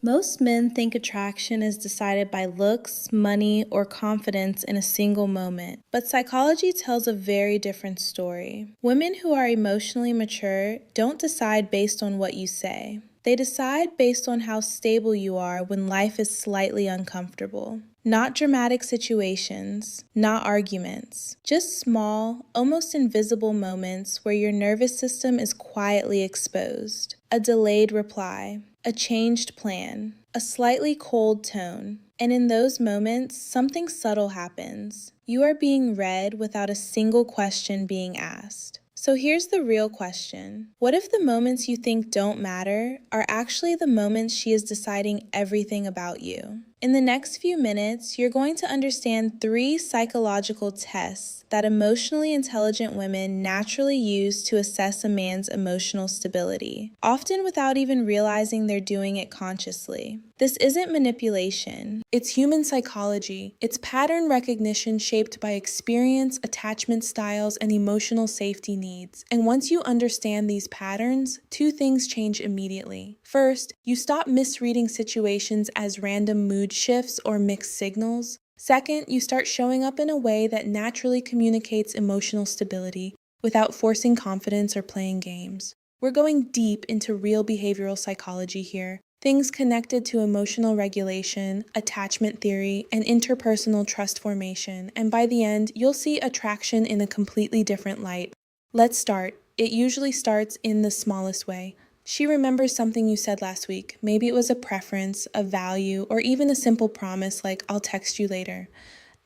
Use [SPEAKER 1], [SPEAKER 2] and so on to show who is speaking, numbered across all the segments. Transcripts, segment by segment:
[SPEAKER 1] Most men think attraction is decided by looks, money, or confidence in a single moment, but psychology tells a very different story. Women who are emotionally mature don't decide based on what you say. They decide based on how stable you are when life is slightly uncomfortable. Not dramatic situations, not arguments, just small, almost invisible moments where your nervous system is quietly exposed. A delayed reply, a changed plan, a slightly cold tone. And in those moments, something subtle happens. You are being read without a single question being asked. So here's the real question. What if the moments you think don't matter are actually the moments she is deciding everything about you? In the next few minutes, you're going to understand 3 psychological tests that emotionally intelligent women naturally use to assess a man's emotional stability, often without even realizing they're doing it consciously. This isn't manipulation. It's human psychology. It's pattern recognition shaped by experience, attachment styles, and emotional safety needs. And once you understand these patterns, 2 things change immediately. First, you stop misreading situations as random mood shifts or mixed signals. Second, you start showing up in a way that naturally communicates emotional stability without forcing confidence or playing games. We're going deep into real behavioral psychology here. Things connected to emotional regulation, attachment theory, and interpersonal trust formation, and by the end, you'll see attraction in a completely different light. Let's start. It usually starts in the smallest way. She remembers something you said last week. Maybe it was a preference, a value, or even a simple promise like, "I'll text you later."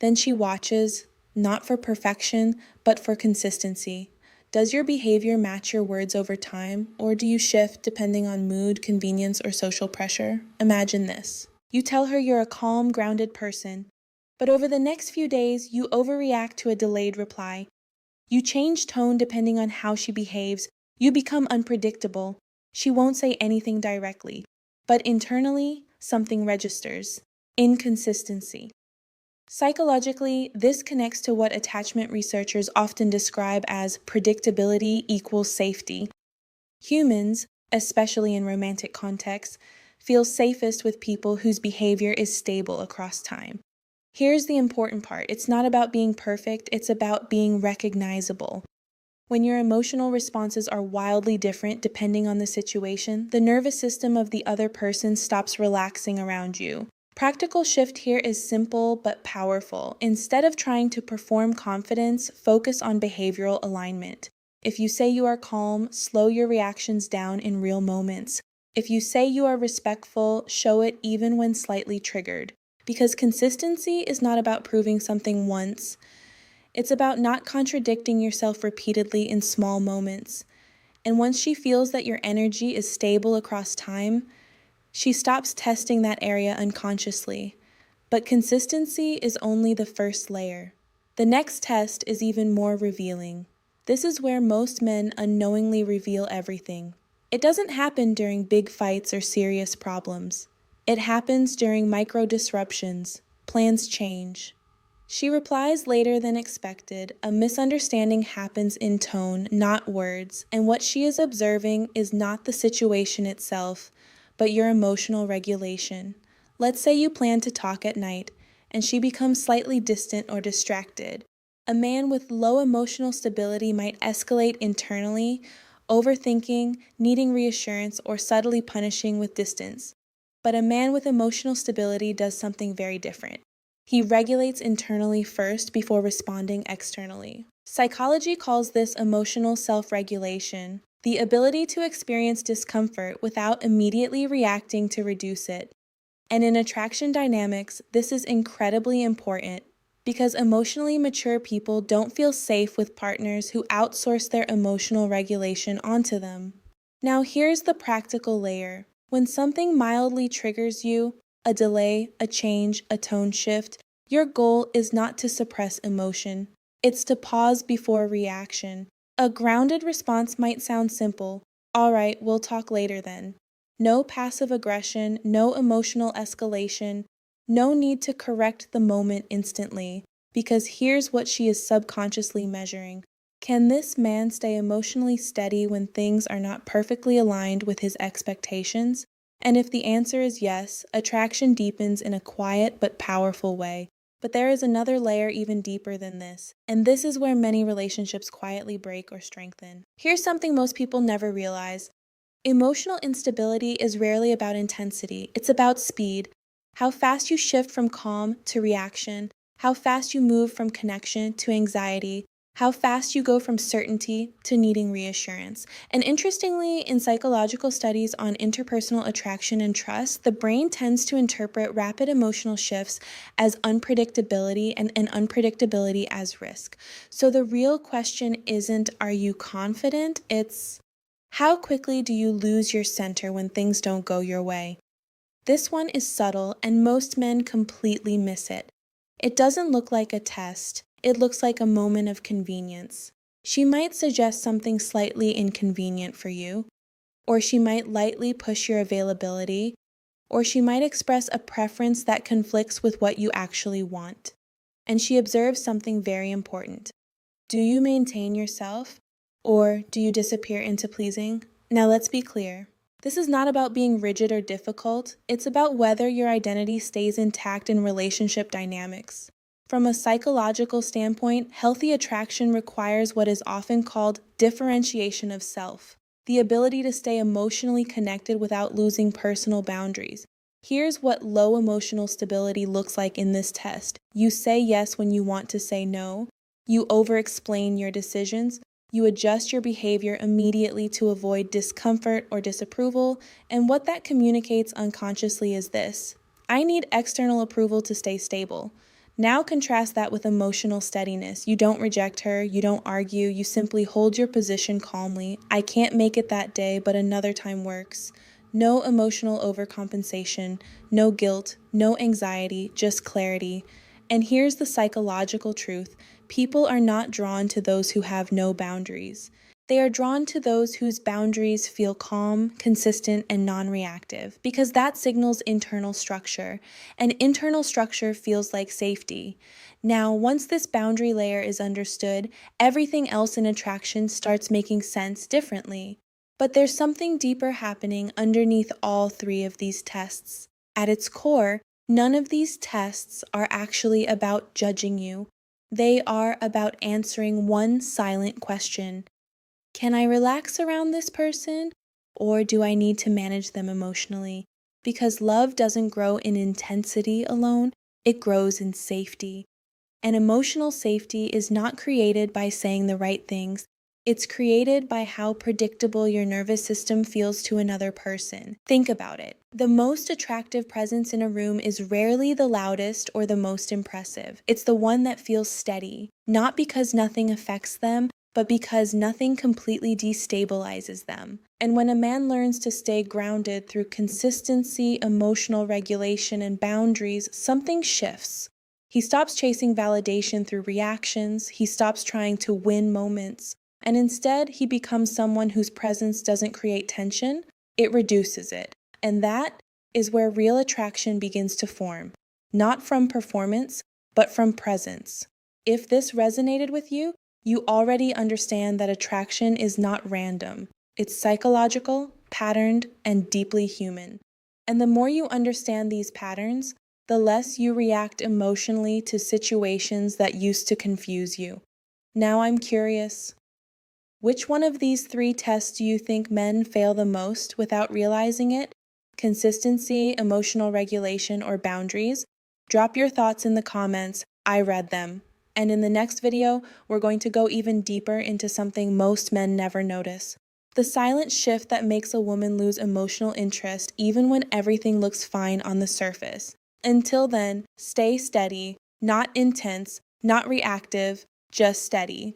[SPEAKER 1] Then she watches, not for perfection, but for consistency. Does your behavior match your words over time, or do you shift depending on mood, convenience, or social pressure? Imagine this. You tell her you're a calm, grounded person, but over the next few days, you overreact to a delayed reply. You change tone depending on how she behaves. You become unpredictable. She won't say anything directly, but internally, something registers. Inconsistency. Psychologically, this connects to what attachment researchers often describe as predictability equals safety. Humans, especially in romantic contexts, feel safest with people whose behavior is stable across time. Here's the important part. It's not about being perfect, it's about being recognizable. When your emotional responses are wildly different depending on the situation, the nervous system of the other person stops relaxing around you. Practical shift here is simple but powerful. Instead of trying to perform confidence, focus on behavioral alignment. If you say you are calm, slow your reactions down in real moments. If you say you are respectful, show it even when slightly triggered. Because consistency is not about proving something once. It's about not contradicting yourself repeatedly in small moments. And once she feels that your energy is stable across time, she stops testing that area unconsciously. But consistency is only the first layer. The next test is even more revealing. This is where most men unknowingly reveal everything. It doesn't happen during big fights or serious problems. It happens during micro disruptions. Plans change. She replies later than expected. A misunderstanding happens in tone, not words, and what she is observing is not the situation itself, but your emotional regulation. Let's say you plan to talk at night, and she becomes slightly distant or distracted. A man with low emotional stability might escalate internally, overthinking, needing reassurance, or subtly punishing with distance. But a man with emotional stability does something very different. He regulates internally first before responding externally. Psychology calls this emotional self-regulation, the ability to experience discomfort without immediately reacting to reduce it. And in attraction dynamics, this is incredibly important because emotionally mature people don't feel safe with partners who outsource their emotional regulation onto them. Now here's the practical layer. When something mildly triggers you, a delay, a change, a tone shift, your goal is not to suppress emotion. It's to pause before reaction. A grounded response might sound simple. "All right, we'll talk later then." No passive aggression, no emotional escalation, no need to correct the moment instantly, because here's what she is subconsciously measuring. Can this man stay emotionally steady when things are not perfectly aligned with his expectations? And if the answer is yes, attraction deepens in a quiet but powerful way. But there is another layer even deeper than this, and this is where many relationships quietly break or strengthen. Here's something most people never realize. Emotional instability is rarely about intensity, it's about speed. How fast you shift from calm to reaction, how fast you move from connection to anxiety, how fast you go from certainty to needing reassurance. And interestingly, in psychological studies on interpersonal attraction and trust, the brain tends to interpret rapid emotional shifts as unpredictability and unpredictability as risk. So the real question isn't, are you confident? It's, how quickly do you lose your center when things don't go your way? This one is subtle, and most men completely miss it. It doesn't look like a test, it looks like a moment of convenience. She might suggest something slightly inconvenient for you, or she might lightly push your availability, or she might express a preference that conflicts with what you actually want. And she observes something very important. Do you maintain yourself, or do you disappear into pleasing? Now let's be clear. This is not about being rigid or difficult, it's about whether your identity stays intact in relationship dynamics. From a psychological standpoint, healthy attraction requires what is often called differentiation of self, the ability to stay emotionally connected without losing personal boundaries. Here's what low emotional stability looks like in this test. You say yes when you want to say no. You over-explain your decisions. You adjust your behavior immediately to avoid discomfort or disapproval, and what that communicates unconsciously is this: I need external approval to stay stable. Now contrast that with emotional steadiness. You don't reject her, you don't argue, you simply hold your position calmly. I can't make it that day, but another time works. No emotional overcompensation, no guilt, no anxiety, just clarity. And here's the psychological truth. People are not drawn to those who have no boundaries. They are drawn to those whose boundaries feel calm, consistent, and non-reactive, because that signals internal structure, and internal structure feels like safety. Now, once this boundary layer is understood, everything else in attraction starts making sense differently. But there's something deeper happening underneath all three of these tests. At its core, none of these tests are actually about judging you. They are about answering one silent question. Can I relax around this person, or do I need to manage them emotionally? Because love doesn't grow in intensity alone, it grows in safety. And emotional safety is not created by saying the right things. It's created by how predictable your nervous system feels to another person. Think about it. The most attractive presence in a room is rarely the loudest or the most impressive. It's the one that feels steady, not because nothing affects them, but because nothing completely destabilizes them. And when a man learns to stay grounded through consistency, emotional regulation, and boundaries, something shifts. He stops chasing validation through reactions, he stops trying to win moments, and instead he becomes someone whose presence doesn't create tension, it reduces it. And that is where real attraction begins to form, not from performance, but from presence. If this resonated with you, you already understand that attraction is not random. It's psychological, patterned, and deeply human. And the more you understand these patterns, the less you react emotionally to situations that used to confuse you. Now I'm curious, which one of these three tests do you think men fail the most without realizing it? Consistency, emotional regulation, or boundaries? Drop your thoughts in the comments. I read them. And in the next video, we're going to go even deeper into something most men never notice. The silent shift that makes a woman lose emotional interest even when everything looks fine on the surface. Until then, stay steady, not intense, not reactive, just steady.